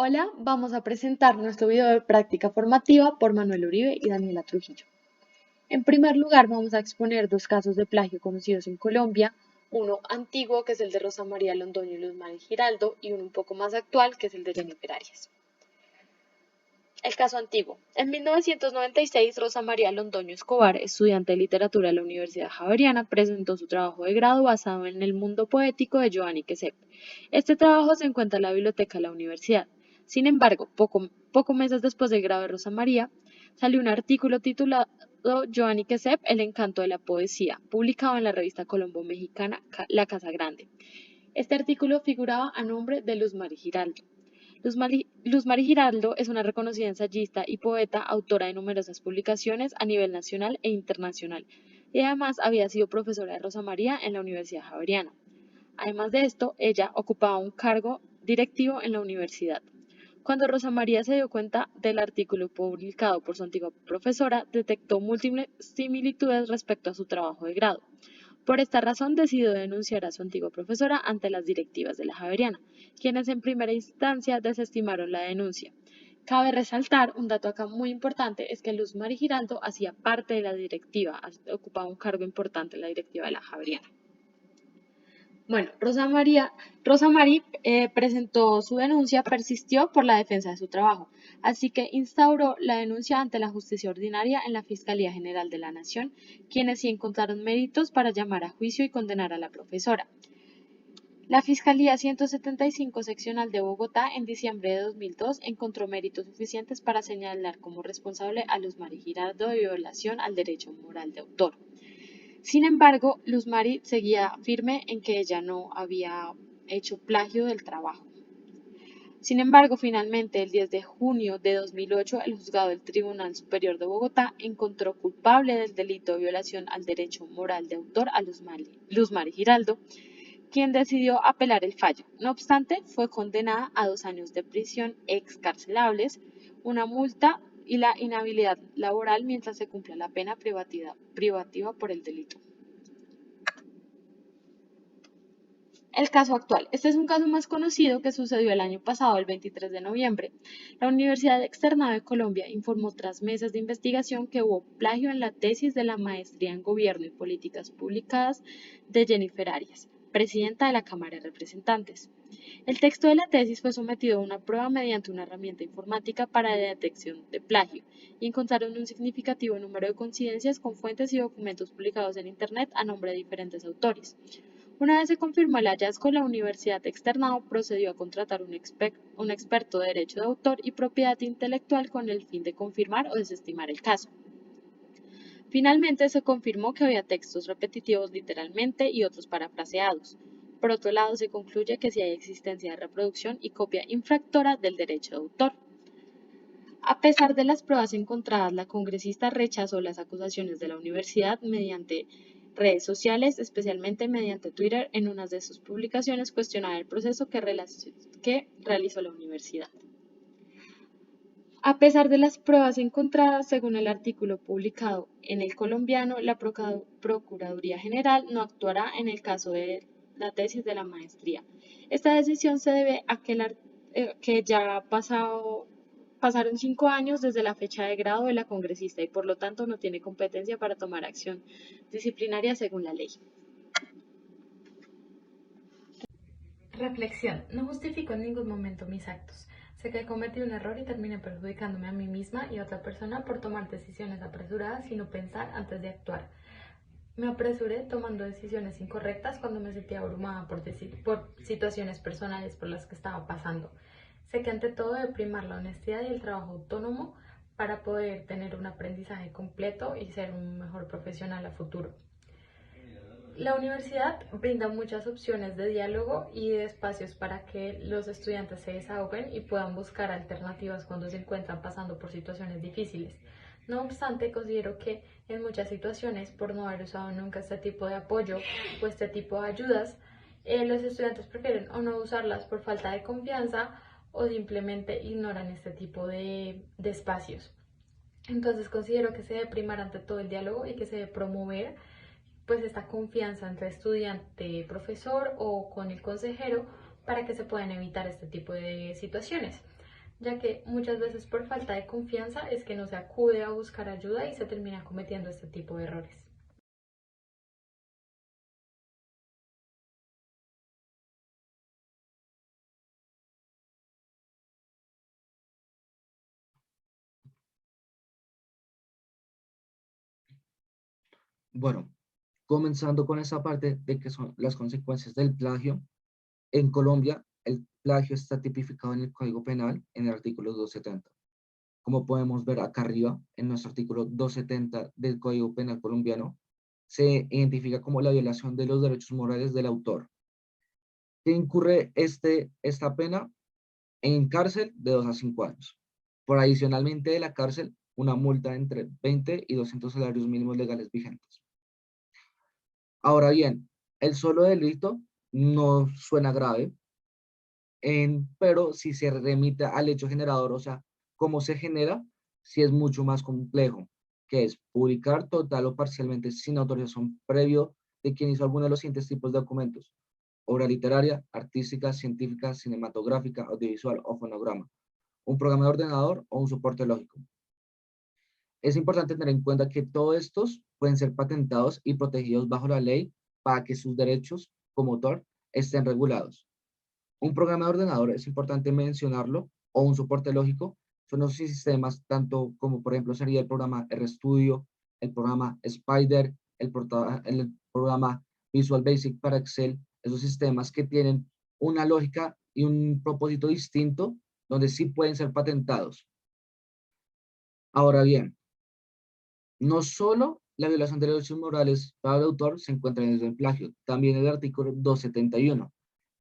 Hola, vamos a presentar nuestro video de práctica formativa por Manuel Uribe y Daniela Trujillo. En primer lugar, vamos a exponer dos casos de plagio conocidos en Colombia, uno antiguo, que es el de Rosa María Londoño y Luz Mari Giraldo, y uno un poco más actual, que es el de Jennifer Arias. El caso antiguo. En 1996, Rosa María Londoño Escobar, estudiante de literatura de la Universidad Javeriana, presentó su trabajo de grado basado en el mundo poético de Giovanni Quesep. Este trabajo se encuentra en la biblioteca de la universidad. Sin embargo, poco meses después del grado de Rosa María, salió un artículo titulado Giovanni Quesep, el encanto de la poesía, publicado en la revista Colombo Mexicana La Casa Grande. Este artículo figuraba a nombre de Luz Mari Giraldo. Luz Mari Giraldo es una reconocida ensayista y poeta, autora de numerosas publicaciones a nivel nacional e internacional, y además había sido profesora de Rosa María en la Universidad Javeriana. Además de esto, ella ocupaba un cargo directivo en la universidad. Cuando Rosa María se dio cuenta del artículo publicado por su antigua profesora, detectó múltiples similitudes respecto a su trabajo de grado. Por esta razón decidió denunciar a su antigua profesora ante las directivas de la Javeriana, quienes en primera instancia desestimaron la denuncia. Cabe resaltar un dato acá muy importante, es que Luz Mari Giraldo hacía parte de la directiva, ocupaba un cargo importante en la directiva de la Javeriana. Bueno, Rosa Mari presentó su denuncia, persistió por la defensa de su trabajo, así que instauró la denuncia ante la justicia ordinaria en la Fiscalía General de la Nación, quienes sí encontraron méritos para llamar a juicio y condenar a la profesora. La Fiscalía 175 Seccional de Bogotá en diciembre de 2002 encontró méritos suficientes para señalar como responsable a Luz Mari Giraldo de violación al derecho moral de autor. Sin embargo, Luz Mari seguía firme en que ella no había hecho plagio del trabajo. Sin embargo, finalmente, el 10 de junio de 2008, el juzgado del Tribunal Superior de Bogotá encontró culpable del delito de violación al derecho moral de autor a Luz Mari Giraldo, quien decidió apelar el fallo. No obstante, fue condenada a 2 años de prisión excarcelables, una multa y la inhabilidad laboral mientras se cumple la pena privativa por el delito. El caso actual. Este es un caso más conocido que sucedió el año pasado, el 23 de noviembre. La Universidad Externada de Colombia informó tras meses de investigación que hubo plagio en la tesis de la maestría en Gobierno y Políticas Públicas de Jennifer Arias, presidenta de la Cámara de Representantes. El texto de la tesis fue sometido a una prueba mediante una herramienta informática para la detección de plagio y encontraron un significativo número de coincidencias con fuentes y documentos publicados en Internet a nombre de diferentes autores. Una vez se confirmó el hallazgo, la Universidad Externado procedió a contratar un experto de derecho de autor y propiedad intelectual con el fin de confirmar o desestimar el caso. Finalmente se confirmó que había textos repetitivos literalmente y otros parafraseados. Por otro lado, se concluye que sí hay existencia de reproducción y copia infractora del derecho de autor. A pesar de las pruebas encontradas, la congresista rechazó las acusaciones de la universidad mediante redes sociales, especialmente mediante Twitter. En una de sus publicaciones cuestionaba el proceso que realizó la universidad. A pesar de las pruebas encontradas, según el artículo publicado en El Colombiano, la Procuraduría General no actuará en el caso de la tesis de la maestría. Esta decisión se debe a que ya pasaron 5 años desde la fecha de grado de la congresista y por lo tanto no tiene competencia para tomar acción disciplinaria según la ley. Reflexión. No justifico en ningún momento mis actos. Sé que cometí un error y terminé perjudicándome a mí misma y a otra persona por tomar decisiones apresuradas y no pensar antes de actuar. Me apresuré tomando decisiones incorrectas cuando me sentía abrumada por situaciones personales por las que estaba pasando. Sé que ante todo debe primar la honestidad y el trabajo autónomo para poder tener un aprendizaje completo y ser un mejor profesional a futuro. La universidad brinda muchas opciones de diálogo y de espacios para que los estudiantes se desahoguen y puedan buscar alternativas cuando se encuentran pasando por situaciones difíciles. No obstante, considero que en muchas situaciones, por no haber usado nunca este tipo de apoyo o este tipo de ayudas, los estudiantes prefieren o no usarlas por falta de confianza o simplemente ignoran este tipo de espacios. Entonces considero que se debe primar ante todo el diálogo y que se debe promover pues esta confianza entre estudiante, profesor o con el consejero para que se puedan evitar este tipo de situaciones. ya que muchas veces por falta de confianza es que no se acude a buscar ayuda y se termina cometiendo este tipo de errores. Bueno, comenzando con esa parte de que son las consecuencias del plagio. En Colombia, el plagio está tipificado en el Código Penal en el artículo 270. Como podemos ver acá arriba, en nuestro artículo 270 del Código Penal colombiano, se identifica como la violación de los derechos morales del autor. ¿Qué incurre esta pena? En cárcel de 2 a 5 años. Por adicionalmente de la cárcel, una multa entre 20 y 200 salarios mínimos legales vigentes. Ahora bien, el solo delito no suena grave, pero si se remite al hecho generador, o sea, cómo se genera, sí es mucho más complejo, que es publicar total o parcialmente sin autorización previo de quien hizo alguno de los siguientes tipos de documentos: obra literaria, artística, científica, cinematográfica, audiovisual o fonograma, un programa de ordenador o un soporte lógico. Es importante tener en cuenta que todos estos pueden ser patentados y protegidos bajo la ley para que sus derechos como autor estén regulados. Un programa de ordenador, es importante mencionarlo, o un soporte lógico, son los sistemas tanto como por ejemplo sería el programa RStudio, el programa Spider, el programa Visual Basic para Excel, esos sistemas que tienen una lógica y un propósito distinto, donde sí pueden ser patentados. Ahora bien, no solo la violación de derechos morales para el autor se encuentra en el plagio, también el artículo 271.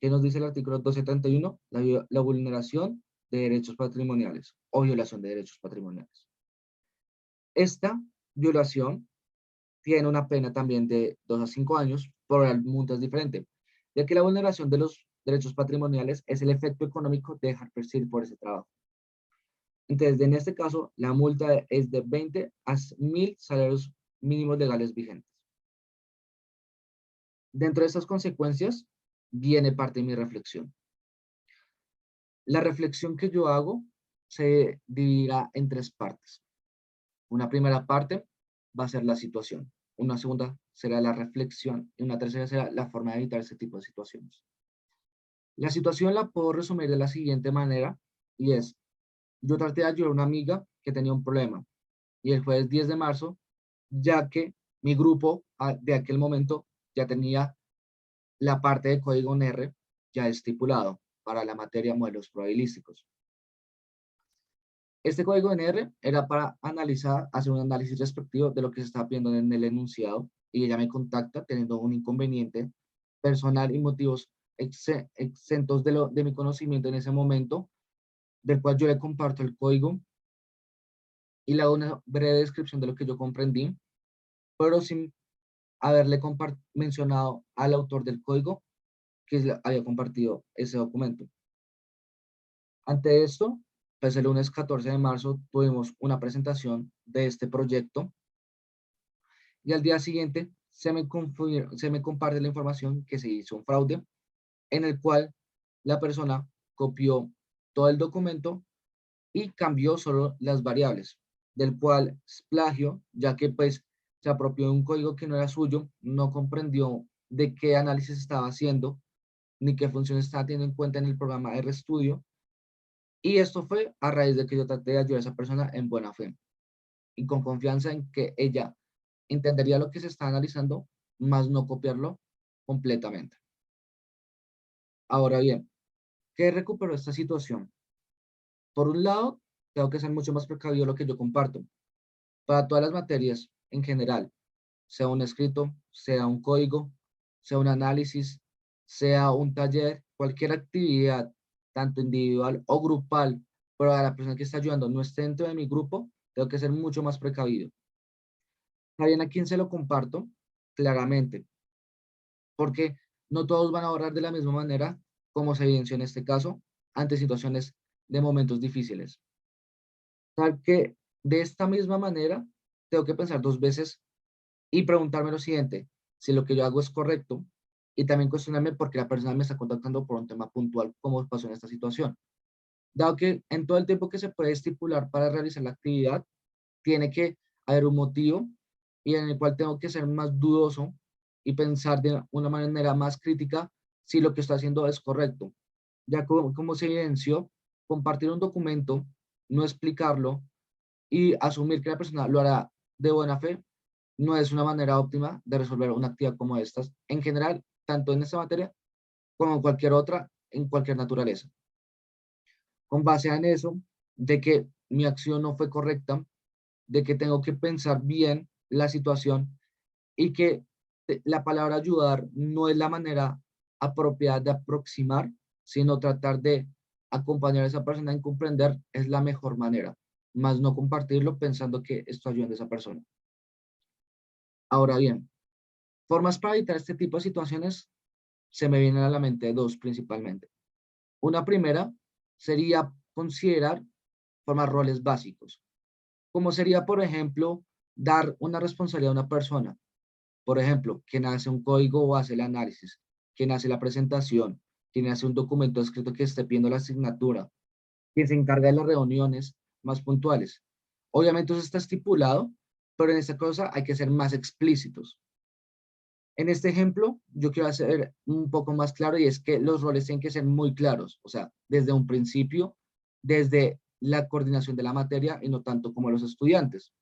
¿Qué nos dice el artículo 271? La vulneración de derechos patrimoniales o violación de derechos patrimoniales. Esta violación tiene una pena también de 2 a 5 años, por multas diferentes, ya que la vulneración de los derechos patrimoniales es el efecto económico de dejar percibir por ese trabajo. Entonces, en este caso, la multa es de 20 a 1000 salarios mínimos legales vigentes. Dentro de estas consecuencias viene parte de mi reflexión. La reflexión que yo hago se dividirá en 3 partes. Una primera parte va a ser la situación, una segunda será la reflexión y una tercera será la forma de evitar ese tipo de situaciones. La situación la puedo resumir de la siguiente manera, y es: yo traté de ayudar a una amiga que tenía un problema, y el jueves 10 de marzo, ya que mi grupo de aquel momento ya tenía la parte de código en R ya estipulado para la materia modelos probabilísticos. Este código en R era para analizar, hacer un análisis respectivo de lo que se está viendo en el enunciado, y ella me contacta teniendo un inconveniente personal y motivos exentos de mi conocimiento en ese momento, del cual yo le comparto el código y le hago una breve descripción de lo que yo comprendí, pero sin haberle mencionado al autor del código que había compartido ese documento. Ante esto, pues el lunes 14 de marzo tuvimos una presentación de este proyecto, y al día siguiente se me comparte la información que se hizo un fraude en el cual la persona copió todo el documento y cambió solo las variables, del cual es plagio, ya que pues se apropió de un código que no era suyo, no comprendió de qué análisis estaba haciendo, ni qué funciones estaba teniendo en cuenta en el programa RStudio, y esto fue a raíz de que yo traté de ayudar a esa persona en buena fe y con confianza en que ella entendería lo que se está analizando, más no copiarlo completamente. Ahora bien, ¿qué recuperó esta situación? Por un lado, tengo que ser mucho más precavido lo que yo comparto. Para todas las materias en general, sea un escrito, sea un código, sea un análisis, sea un taller, cualquier actividad, tanto individual o grupal, pero a la persona que está ayudando no esté dentro de mi grupo, tengo que ser mucho más precavido. ¿Saben a quién se lo comparto? Claramente, porque no todos van a ahorrar de la misma manera, como se evidenció en este caso, ante situaciones de momentos difíciles. Tal que de esta misma manera, tengo que pensar 2 veces y preguntarme lo siguiente: si lo que yo hago es correcto, y también cuestionarme por qué la persona me está contactando por un tema puntual, como pasó en esta situación. dado que en todo el tiempo que se puede estipular para realizar la actividad, tiene que haber un motivo y en el cual tengo que ser más dudoso y pensar de una manera más crítica si lo que estoy haciendo es correcto. Ya como se evidenció, compartir un documento, no explicarlo y asumir que la persona lo hará de buena fe, no es una manera óptima de resolver una actividad como estas, en general, tanto en esta materia como en cualquier otra, en cualquier naturaleza. Con base en eso, de que mi acción no fue correcta, de que tengo que pensar bien la situación y que la palabra ayudar no es la manera apropiada de aproximar, sino tratar de acompañar a esa persona en comprender es la mejor manera, más no compartirlo pensando que estoy ayudando a esa persona. Ahora bien, formas para evitar este tipo de situaciones se me vienen a la mente dos principalmente. Una primera sería considerar formar roles básicos, como sería, por ejemplo, dar una responsabilidad a una persona. Por ejemplo, quien hace un código o hace el análisis, quien hace la presentación, quien hace un documento escrito que esté pidiendo la asignatura, quien se encarga de las reuniones más puntuales. Obviamente eso está estipulado, pero en esta cosa hay que ser más explícitos. En este ejemplo, yo quiero hacer un poco más claro y es que los roles tienen que ser muy claros, o sea, desde un principio, desde la coordinación de la materia y no tanto como los estudiantes.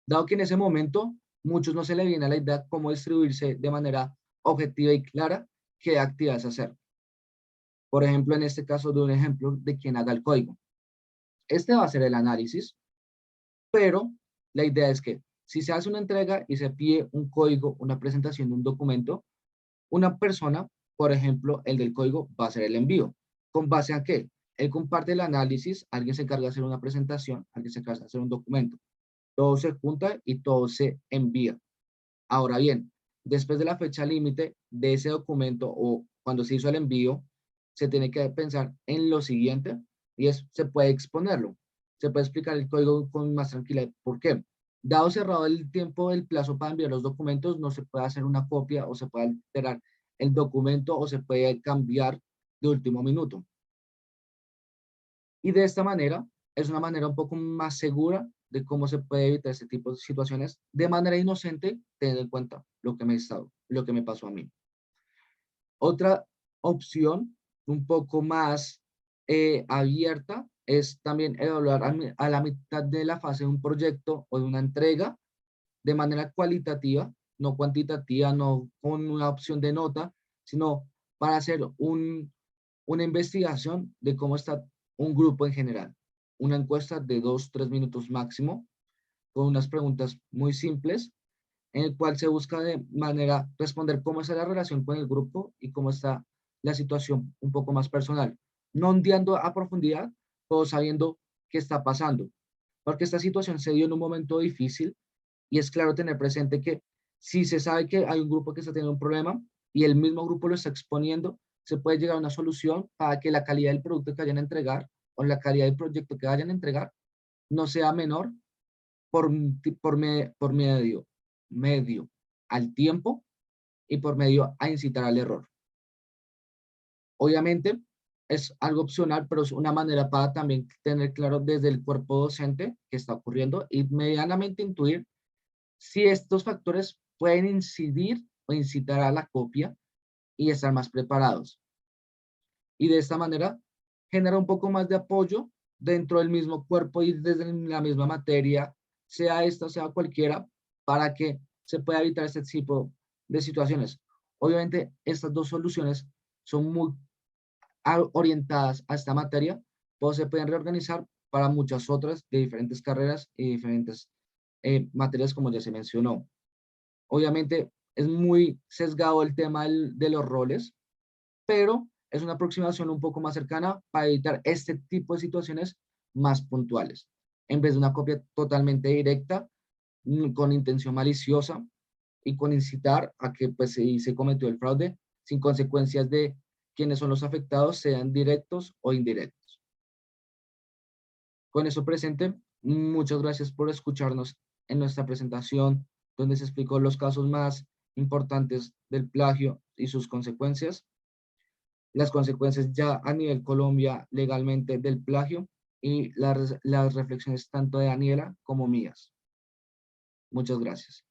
Dado que en ese momento muchos no se le viene a la idea cómo distribuirse de manera objetiva y clara qué actividades hacer. Por ejemplo, en este caso de un ejemplo de quien haga el código. Este va a ser el análisis, pero la idea es que si se hace una entrega y se pide un código, una presentación de un documento, una persona, por ejemplo, el del código, va a hacer el envío. ¿Con base a qué? Él comparte el análisis, alguien se encarga de hacer una presentación, alguien se encarga de hacer un documento. Todo se junta y todo se envía. Ahora bien, después de la fecha límite de ese documento o cuando se hizo el envío, se tiene que pensar en lo siguiente y es, se puede exponerlo. Se puede explicar el código con más tranquilidad. ¿Por qué? Dado cerrado el tiempo del plazo para enviar los documentos, no se puede hacer una copia o se puede alterar el documento o se puede cambiar de último minuto. Y de esta manera, es una manera un poco más segura de cómo se puede evitar este tipo de situaciones de manera inocente, teniendo en cuenta lo que me pasó a mí. Otra opción, un poco más abierta, es también evaluar a la mitad de la fase de un proyecto o de una entrega de manera cualitativa, no cuantitativa, no con una opción de nota, sino para hacer una investigación de cómo está un grupo en general. Una encuesta de 2, 3 minutos máximo, con unas preguntas muy simples, en el cual se busca de manera responder cómo está la relación con el grupo y cómo está la situación un poco más personal. No ondeando a profundidad, pero sabiendo qué está pasando. Porque esta situación se dio en un momento difícil y es claro tener presente que si se sabe que hay un grupo que está teniendo un problema y el mismo grupo lo está exponiendo, se puede llegar a una solución para que la calidad del producto que vayan a entregar o la calidad del proyecto que vayan a entregar no sea menor por, por medio al tiempo y por medio a incitar al error. Obviamente es algo opcional, pero es una manera para también tener claro desde el cuerpo docente qué está ocurriendo y medianamente intuir si estos factores pueden incidir o incitar a la copia y estar más preparados. Y de esta manera genera un poco más de apoyo dentro del mismo cuerpo y desde la misma materia, sea esta o sea cualquiera, para que se pueda evitar este tipo de situaciones. Obviamente, estas dos soluciones son muy orientadas a esta materia, pero se pueden reorganizar para muchas otras de diferentes carreras y diferentes materias, como ya se mencionó. Obviamente, es muy sesgado el tema de los roles, pero es una aproximación un poco más cercana para evitar este tipo de situaciones más puntuales, en vez de una copia totalmente directa, con intención maliciosa y con incitar a que pues, si se cometió el fraude sin consecuencias de quienes son los afectados, sean directos o indirectos. Con eso presente, muchas gracias por escucharnos en nuestra presentación, donde se explicó los casos más importantes del plagio y sus consecuencias. las consecuencias ya a nivel Colombia legalmente del plagio y las reflexiones tanto de Daniela como mías. Muchas gracias.